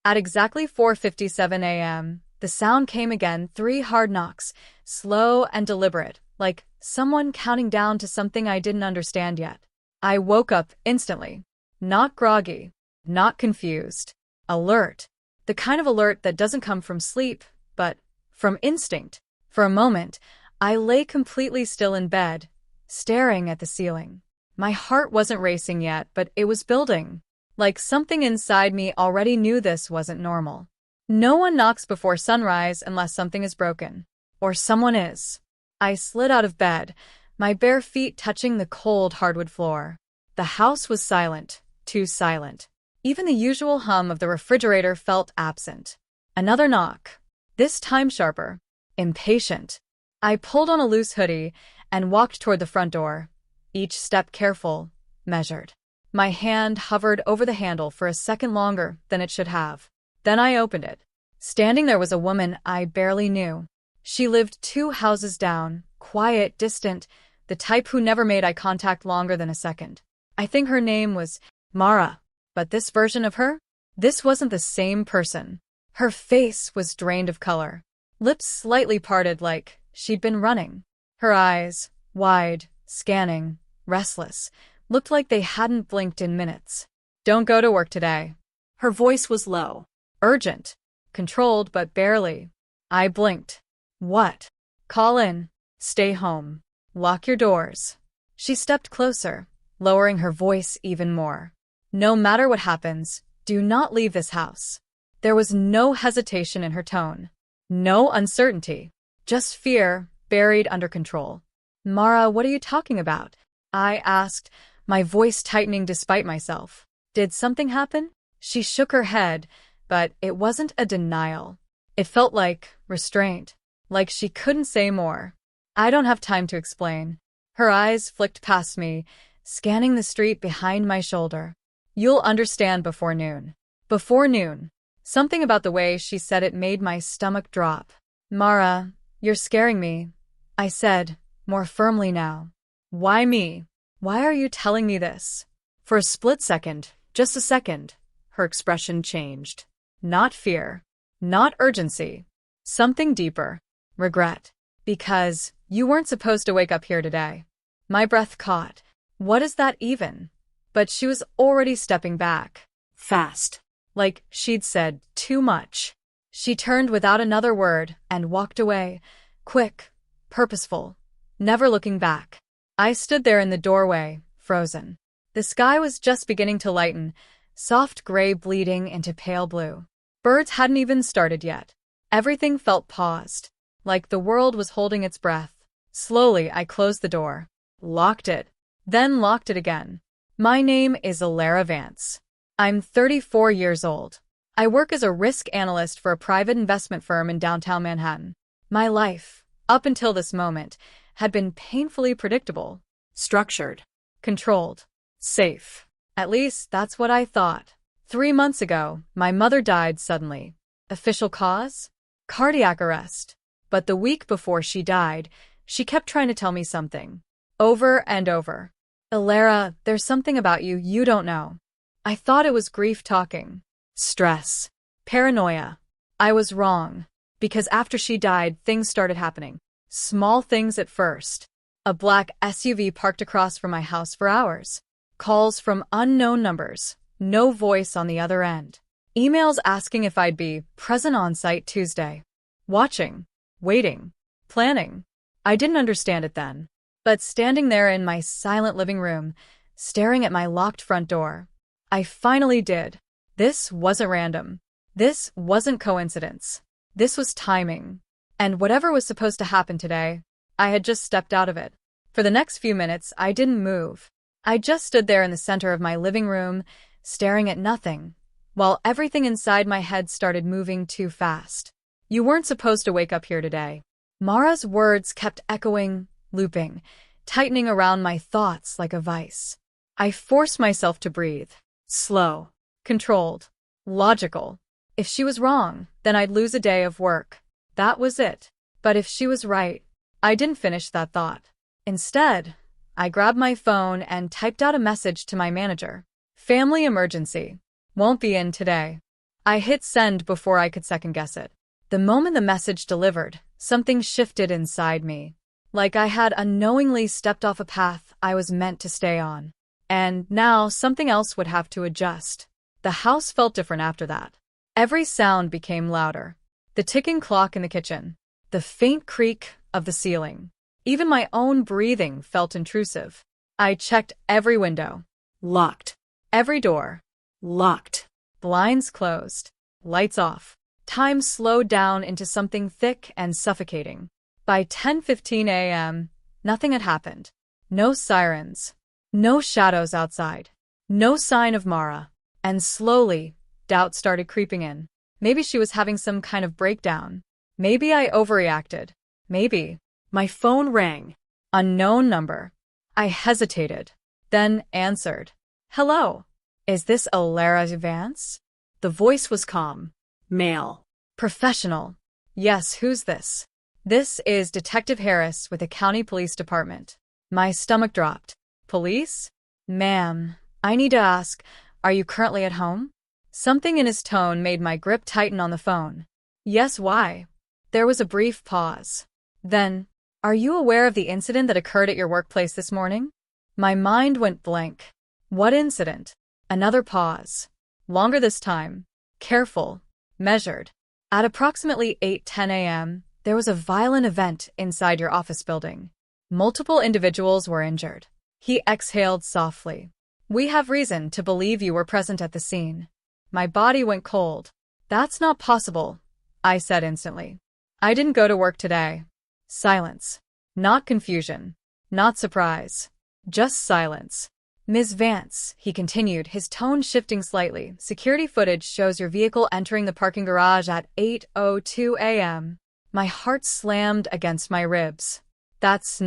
At exactly 4:57 a.m., the sound came again, 3 hard knocks, slow and deliberate, like someone counting down to something I didn't understand yet. I woke up instantly. Not groggy, not confused. Alert. The kind of alert that doesn't come from sleep, but from instinct. For a moment, I lay completely still in bed, staring at the ceiling. My heart wasn't racing yet, but it was building. Like something inside me already knew this wasn't normal. No one knocks before sunrise unless something is broken. Or someone is. I slid out of bed, my bare feet touching the cold hardwood floor. The house was silent, too silent. Even the usual hum of the refrigerator felt absent. Another knock. This time sharper. Impatient. I pulled on a loose hoodie and walked toward the front door. Each step careful, measured. My hand hovered over the handle for a second longer than it should have. Then I opened it. Standing there was a woman I barely knew. She lived 2 houses down, quiet, distant, the type who never made eye contact longer than a second. I think her name was Mara. But this version of her? This wasn't the same person. Her face was drained of color. Lips slightly parted like she'd been running. Her eyes, wide, scanning, restless, looked like they hadn't blinked in minutes. "Don't go to work today." Her voice was low, urgent, controlled but barely. I blinked. What? Call in. Stay home. Lock your doors. She stepped closer, lowering her voice even more. No matter what happens, do not leave this house. There was no hesitation in her tone. No uncertainty. Just fear, buried under control. "Mara, what are you talking about?" I asked, my voice tightening despite myself. "Did something happen?" She shook her head, but it wasn't a denial. It felt like restraint, like she couldn't say more. "I don't have time to explain." Her eyes flicked past me, scanning the street behind my shoulder. "You'll understand before noon." Before noon. Something about the way she said it made my stomach drop. "Mara, you're scaring me," I said, more firmly now. "Why me? Why are you telling me this?" For a split second, just a second, her expression changed. Not fear. Not urgency. Something deeper. Regret. "Because you weren't supposed to wake up here today." My breath caught. What is that even? But she was already stepping back. Fast. Like she'd said too much. She turned without another word and walked away. Quick. Purposeful. Never looking back. I stood there in the doorway, frozen. The sky was just beginning to lighten, soft gray bleeding into pale blue. Birds hadn't even started yet. Everything felt paused, like the world was holding its breath. Slowly, I closed the door, locked it, then locked it again. My name is Elara Vance. I'm 34 years old. I work as a risk analyst for a private investment firm in downtown Manhattan. My life, up until this moment, had been painfully predictable, structured, controlled, safe. At least that's what I thought. 3 months ago, my mother died suddenly. Official cause? Cardiac arrest. But the week before she died, she kept trying to tell me something. Over and over. "Elara, there's something about you you don't know." I thought it was grief talking. Stress. Paranoia. I was wrong. Because after she died, things started happening. Small things at first. A black SUV parked across from my house for hours. Calls from unknown numbers. No voice on the other end. Emails asking if I'd be present on site Tuesday. Watching. Waiting. Planning. I didn't understand it then. But standing there in my silent living room, staring at my locked front door, I finally did. This wasn't random. This wasn't coincidence. This was timing. And whatever was supposed to happen today, I had just stepped out of it. For the next few minutes, I didn't move. I just stood there in the center of my living room, staring at nothing, while everything inside my head started moving too fast. "You weren't supposed to wake up here today." Mara's words kept echoing, looping, tightening around my thoughts like a vice. I forced myself to breathe. Slow, controlled, logical. If she was wrong, then I'd lose a day of work. That was it. But if she was right, I didn't finish that thought. Instead, I grabbed my phone and typed out a message to my manager. "Family emergency. Won't be in today." I hit send before I could second guess it. The moment the message delivered, something shifted inside me. Like I had unknowingly stepped off a path I was meant to stay on. And now something else would have to adjust. The house felt different after that. Every sound became louder. The ticking clock in the kitchen. The faint creak of the ceiling. Even my own breathing felt intrusive. I checked every window. Locked. Every door. Locked. Blinds closed. Lights off. Time slowed down into something thick and suffocating. By 10:15 a.m., nothing had happened. No sirens. No shadows outside. No sign of Mara. And slowly, doubt started creeping in. Maybe she was having some kind of breakdown. Maybe I overreacted. Maybe. My phone rang. Unknown number. I hesitated, then answered. Hello. Is this Elara Vance? The voice was calm. Male. Professional. Yes, who's this? This is Detective Harris with the County Police Department. My stomach dropped. Police? Ma'am, I need to ask, are you currently at home? Something in his tone made my grip tighten on the phone. Yes, why? There was a brief pause. Then, are you aware of the incident that occurred at your workplace this morning? My mind went blank. What incident? Another pause. Longer this time. Careful. Measured. At approximately 8:10 a.m., there was a violent event inside your office building. Multiple individuals were injured. He exhaled softly. We have reason to believe you were present at the scene. My body went cold. That's not possible, I said instantly. I didn't go to work today. Silence. Not confusion. Not surprise. Just silence. Ms. Vance, he continued, his tone shifting slightly. Security footage shows your vehicle entering the parking garage at 8:02 a.m. My heart slammed against my ribs. That's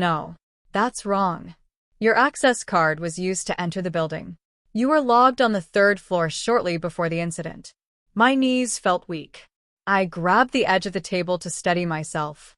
wrong. Your access card was used to enter the building. You were logged on the 3rd floor shortly before the incident. My knees felt weak. I grabbed the edge of the table to steady myself.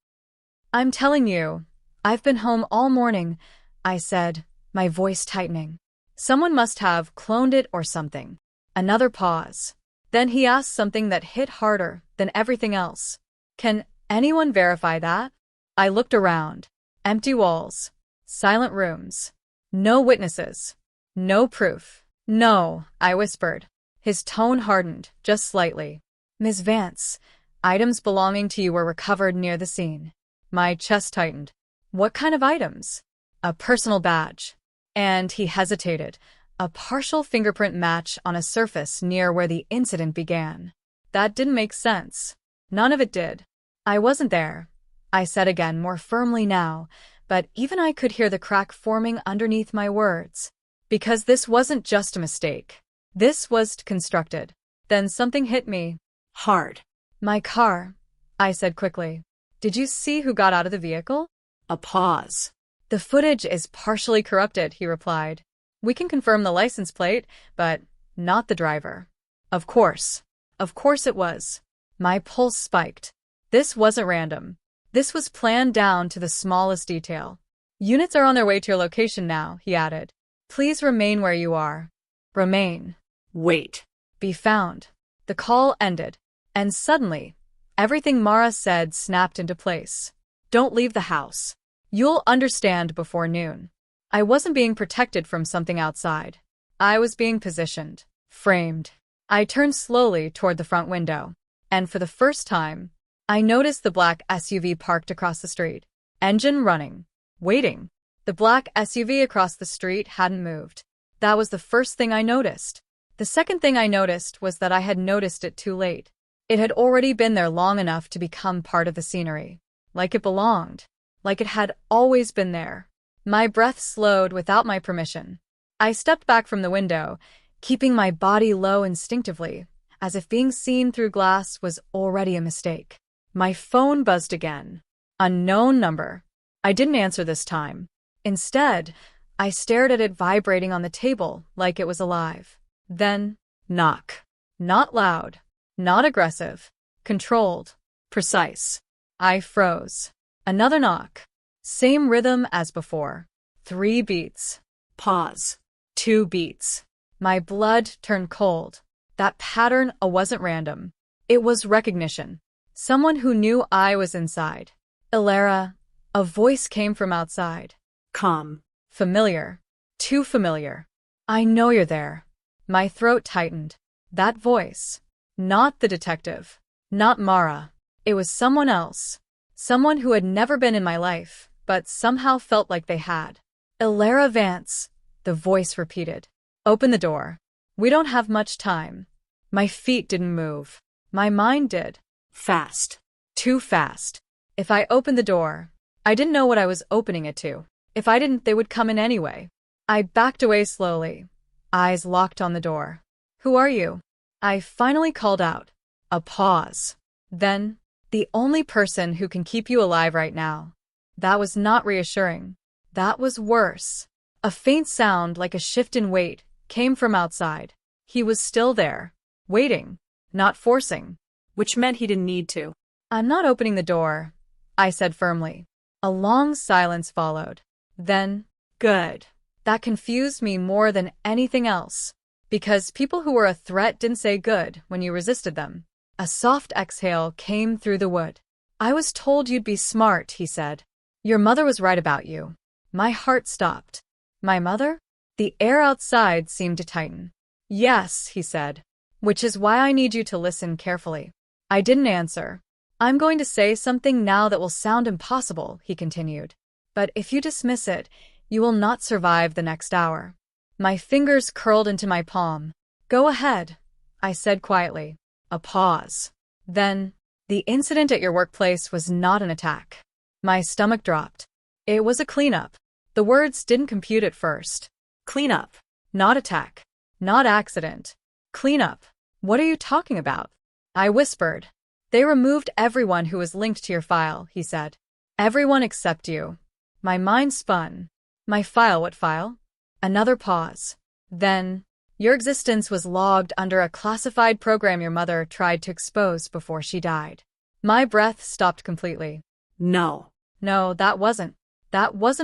I'm telling you, I've been home all morning, I said, my voice tightening. Someone must have cloned it or something. Another pause. Then he asked something that hit harder than everything else. Can anyone verify that? I looked around. Empty walls. Silent rooms. No witnesses. No proof. No, I whispered. His tone hardened, just slightly. Ms. Vance, items belonging to you were recovered near the scene. My chest tightened. What kind of items? A personal badge. And he hesitated. A partial fingerprint match on a surface near where the incident began. That didn't make sense. None of it did. I wasn't there, I said again more firmly now, but even I could hear the crack forming underneath my words. Because this wasn't just a mistake. This was constructed. Then something hit me. Hard. My car, I said quickly. Did you see who got out of the vehicle? A pause. The footage is partially corrupted, he replied. We can confirm the license plate, but not the driver. Of course. Of course it was. My pulse spiked. This wasn't random. This was planned down to the smallest detail. Units are on their way to your location now, he added. Please remain where you are. Remain. Wait. Be found. The call ended. And suddenly, everything Mara said snapped into place. Don't leave the house. You'll understand before noon. I wasn't being protected from something outside. I was being positioned, framed. I turned slowly toward the front window. And for the first time, I noticed the black SUV parked across the street. Engine running. Waiting. The black SUV across the street hadn't moved. That was the first thing I noticed. The second thing I noticed was that I had noticed it too late. It had already been there long enough to become part of the scenery. Like it belonged. Like it had always been there. My breath slowed without my permission. I stepped back from the window, keeping my body low instinctively, as if being seen through glass was already a mistake. My phone buzzed again. Unknown number. I didn't answer this time. Instead, I stared at it vibrating on the table like it was alive. Then, knock. Not loud. Not aggressive. Controlled. Precise. I froze. Another knock. Same rhythm as before. 3 beats. Pause. 2 beats. My blood turned cold. That pattern wasn't random. It was recognition. Someone who knew I was inside. Elara, a voice came from outside. Calm. Familiar. Too familiar. I know you're there. My throat tightened. That voice. Not the detective. Not Mara. It was someone else. Someone who had never been in my life, but somehow felt like they had. Elara Vance, the voice repeated. Open the door. We don't have much time. My feet didn't move. My mind did. Fast. Too fast. If I opened the door, I didn't know what I was opening it to. If I didn't, they would come in anyway. I backed away slowly, eyes locked on the door. Who are you? I finally called out. A pause. Then, the only person who can keep you alive right now. That was not reassuring. That was worse. A faint sound like a shift in weight came from outside. He was still there, waiting, not forcing. Which meant he didn't need to. I'm not opening the door, I said firmly. A long silence followed. Then, good. That confused me more than anything else. Because people who were a threat didn't say good when you resisted them. A soft exhale came through the wood. I was told you'd be smart, he said. Your mother was right about you. My heart stopped. My mother? The air outside seemed to tighten. Yes, he said. Which is why I need you to listen carefully. I didn't answer. I'm going to say something now that will sound impossible, he continued. But if you dismiss it, you will not survive the next hour. My fingers curled into my palm. Go ahead, I said quietly. A pause. Then, the incident at your workplace was not an attack. My stomach dropped. It was a cleanup. The words didn't compute at first. Cleanup. Not attack. Not accident. Cleanup. What are you talking about? I whispered. They removed everyone who was linked to your file, he said. Everyone except you. My mind spun. My file, what file? Another pause. Then, your existence was logged under a classified program your mother tried to expose before she died. My breath stopped completely. No. No, that wasn't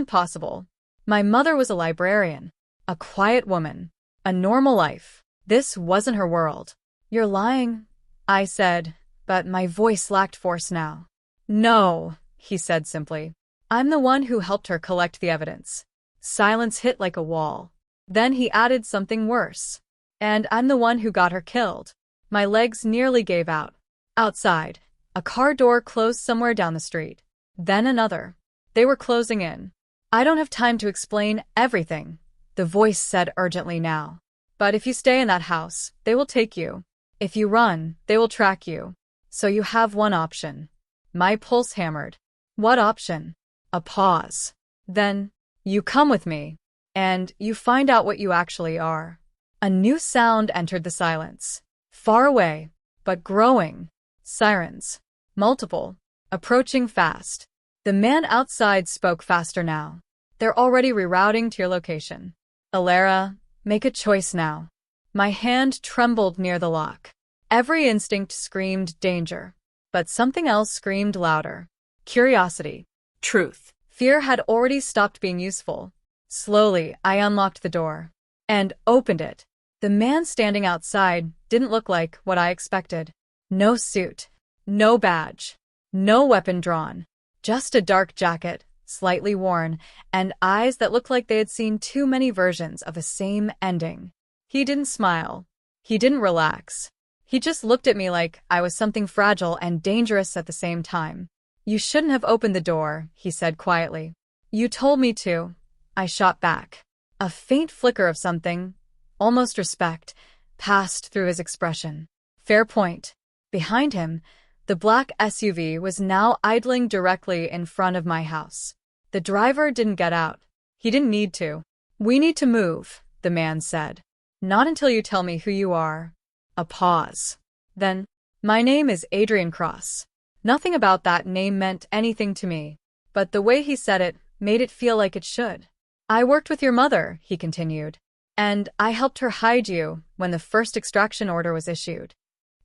possible. My mother was a librarian. A quiet woman. A normal life. This wasn't her world. You're lying, I said, but my voice lacked force now. No, he said simply. I'm the one who helped her collect the evidence. Silence hit like a wall. Then he added something worse. And I'm the one who got her killed. My legs nearly gave out. Outside, a car door closed somewhere down the street. Then another. They were closing in. I don't have time to explain everything, the voice said urgently now. But if you stay in that house, they will take you. If you run, they will track you. So you have one option. My pulse hammered. What option? A pause. Then, you come with me. And you find out what you actually are. A new sound entered the silence. Far away, but growing. Sirens. Multiple. Approaching fast. The man outside spoke faster now. They're already rerouting to your location. Elara, make a choice now. My hand trembled near the lock. Every instinct screamed danger. But something else screamed louder. Curiosity. Truth. Fear had already stopped being useful. Slowly, I unlocked the door. And opened it. The man standing outside didn't look like what I expected. No suit. No badge. No weapon drawn. Just a dark jacket, slightly worn, and eyes that looked like they had seen too many versions of the same ending. He didn't smile. He didn't relax. He just looked at me like I was something fragile and dangerous at the same time. You shouldn't have opened the door, he said quietly. You told me to. I shot back. A faint flicker of something, almost respect, passed through his expression. Fair point. Behind him, the black SUV was now idling directly in front of my house. The driver didn't get out. He didn't need to. We need to move, the man said. Not until you tell me who you are. A pause. Then, my name is Adrian Cross. Nothing about that name meant anything to me, but the way he said it made it feel like it should. I worked with your mother, he continued, and I helped her hide you when the first extraction order was issued.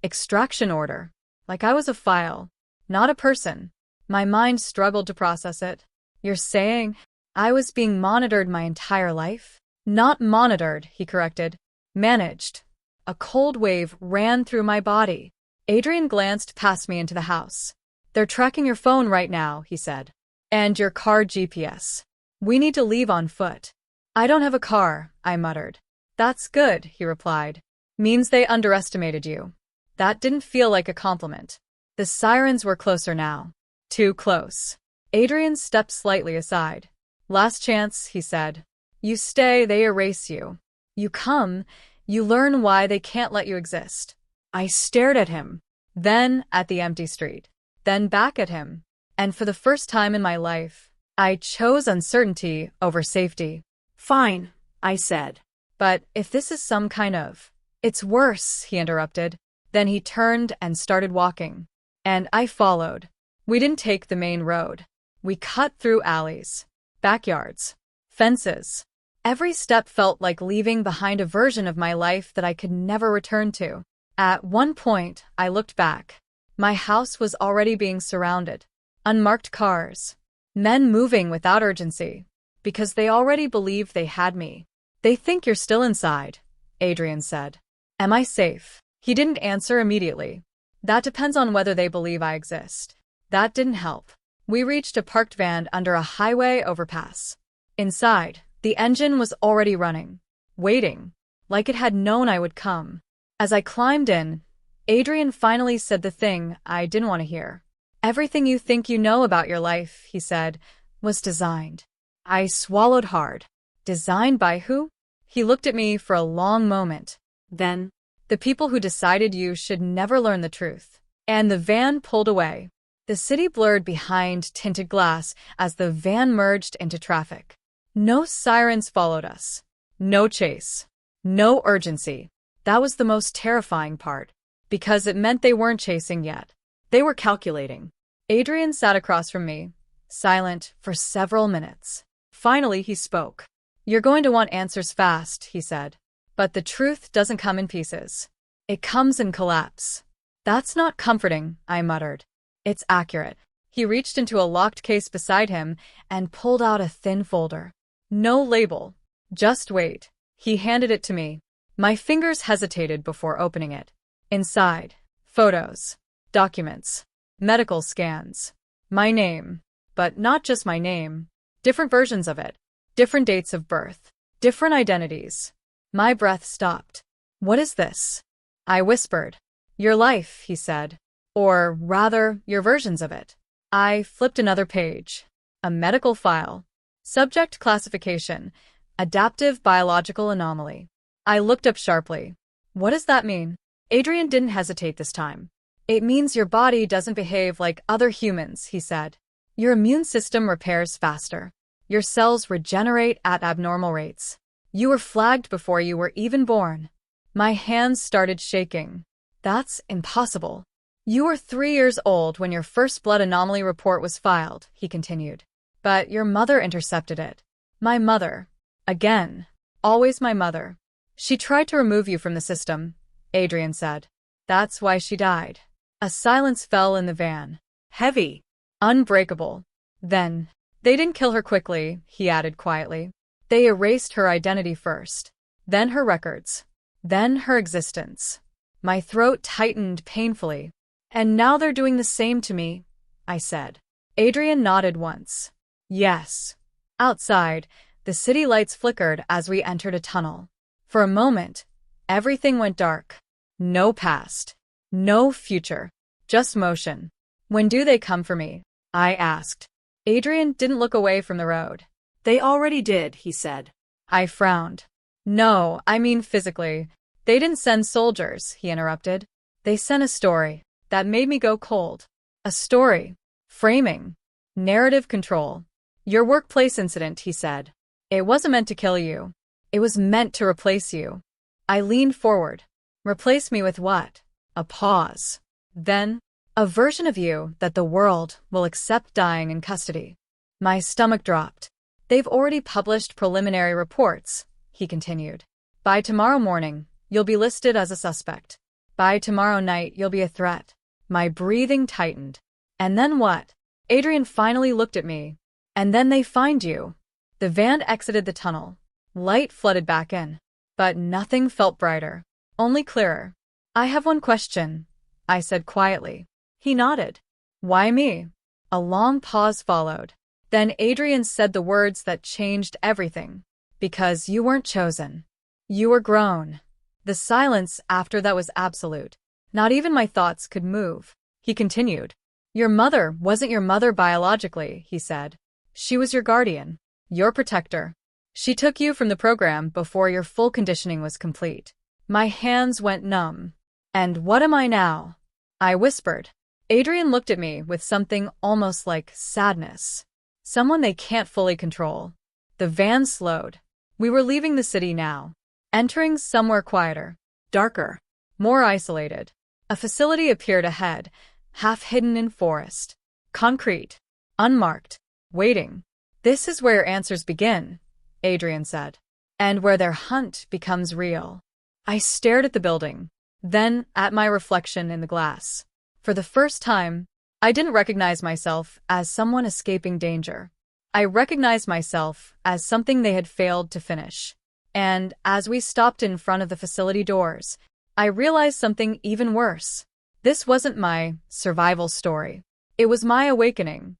Extraction order. Like I was a file, not a person. My mind struggled to process it. You're saying I was being monitored my entire life? Not monitored, he corrected. Managed. a cold wave ran through my body. Adrian glanced past me into the house. "They're tracking your phone right now," he said. "And your car GPS. We need to leave on foot." "I don't have a car," I muttered. "That's good," he replied. "Means they underestimated you." That didn't feel like a compliment. The sirens were closer now. Too close. Adrian stepped slightly aside. "Last chance," he said. "You stay, they erase you. You come, you learn why they can't let you exist." I stared at him, then at the empty street, then back at him. And for the first time in my life, I chose uncertainty over safety. "Fine," I said. "But if this is some kind of—" "It's worse," he interrupted. Then he turned and started walking. And I followed. We didn't take the main road. We cut through alleys, backyards, fences. Every step felt like leaving behind a version of my life that I could never return to. At one point, I looked back. My house was already being surrounded. Unmarked cars. Men moving without urgency. Because they already believed they had me. "They think you're still inside," Adrian said. "Am I safe?" He didn't answer immediately. "That depends on whether they believe I exist." That didn't help. We reached a parked van under a highway overpass. Inside, the engine was already running, waiting, like it had known I would come. As I climbed in, Adrian finally said the thing I didn't want to hear. "Everything you think you know about your life," he said, "was designed." I swallowed hard. "Designed by who?" He looked at me for a long moment. Then, "The people who decided you should never learn the truth." And the van pulled away. The city blurred behind tinted glass as the van merged into traffic. No sirens followed us. No chase. No urgency. That was the most terrifying part, because it meant they weren't chasing yet. They were calculating. Adrian sat across from me, silent for several minutes. Finally, he spoke. "You're going to want answers fast," he said. "But the truth doesn't come in pieces. It comes in collapse." "That's not comforting," I muttered. "It's accurate." He reached into a locked case beside him and pulled out a thin folder. No label. "Just wait." He handed it to me. My fingers hesitated before opening it. Inside, photos, documents, medical scans. My name. But not just my name. Different versions of it. Different dates of birth. Different identities. My breath stopped. "What is this?" I whispered. "Your life," he said. "Or rather, your versions of it." I flipped another page. A medical file. Subject classification. Adaptive biological anomaly. I looked up sharply. "What does that mean?" Adrian didn't hesitate this time. "It means your body doesn't behave like other humans," he said. "Your immune system repairs faster. Your cells regenerate at abnormal rates. You were flagged before you were even born." My hands started shaking. "That's impossible." "You were 3 years old when your first blood anomaly report was filed," he continued. "But your mother intercepted it." My mother. Again. Always my mother. "She tried to remove you from the system," Adrian said. "That's why she died." A silence fell in the van. Heavy. Unbreakable. "Then, they didn't kill her quickly," he added quietly. "They erased her identity first. Then her records. Then her existence." My throat tightened painfully. "And now they're doing the same to me," I said. Adrian nodded once. "Yes." Outside, the city lights flickered as we entered a tunnel. For a moment, everything went dark. No past. No future. Just motion. "When do they come for me?" I asked. Adrian didn't look away from the road. "They already did," he said. I frowned. "No, I mean physically. They didn't send soldiers," he interrupted. "They sent a story that made me go cold. A story. Framing. Narrative control. Your workplace incident," he said. "It wasn't meant to kill you. It was meant to replace you." I leaned forward. "Replace me with what?" A pause. Then, "A version of you that the world will accept dying in custody." My stomach dropped. "They've already published preliminary reports," he continued. "By tomorrow morning, you'll be listed as a suspect. By tomorrow night, you'll be a threat." My breathing tightened. "And then what?" Adrian finally looked at me. "And then they find you." The van exited the tunnel. Light flooded back in. But nothing felt brighter. only clearer. I have one question, I said quietly. He nodded. Why me? A long pause followed. Then Adrian said the words that changed everything. Because you weren't chosen. You were grown. The silence after that was absolute. Not even my thoughts could move. He continued. Your mother wasn't your mother biologically, he said. She was your guardian, your protector. She took you from the program before your full conditioning was complete. My hands went numb. And what am I now? I whispered. Adrian looked at me with something almost like sadness. Someone they can't fully control. The van slowed. We were leaving the city now. Entering somewhere quieter. Darker. More isolated. A facility appeared ahead, half hidden in forest. Concrete. Unmarked. Waiting. This is where your answers begin, Adrian said. And where their hunt becomes real. I stared at the building, then at my reflection in the glass. For the first time, I didn't recognize myself as someone escaping danger. I recognized myself as something they had failed to finish. And as we stopped in front of the facility doors, I realized something even worse. This wasn't my survival story. It was my awakening.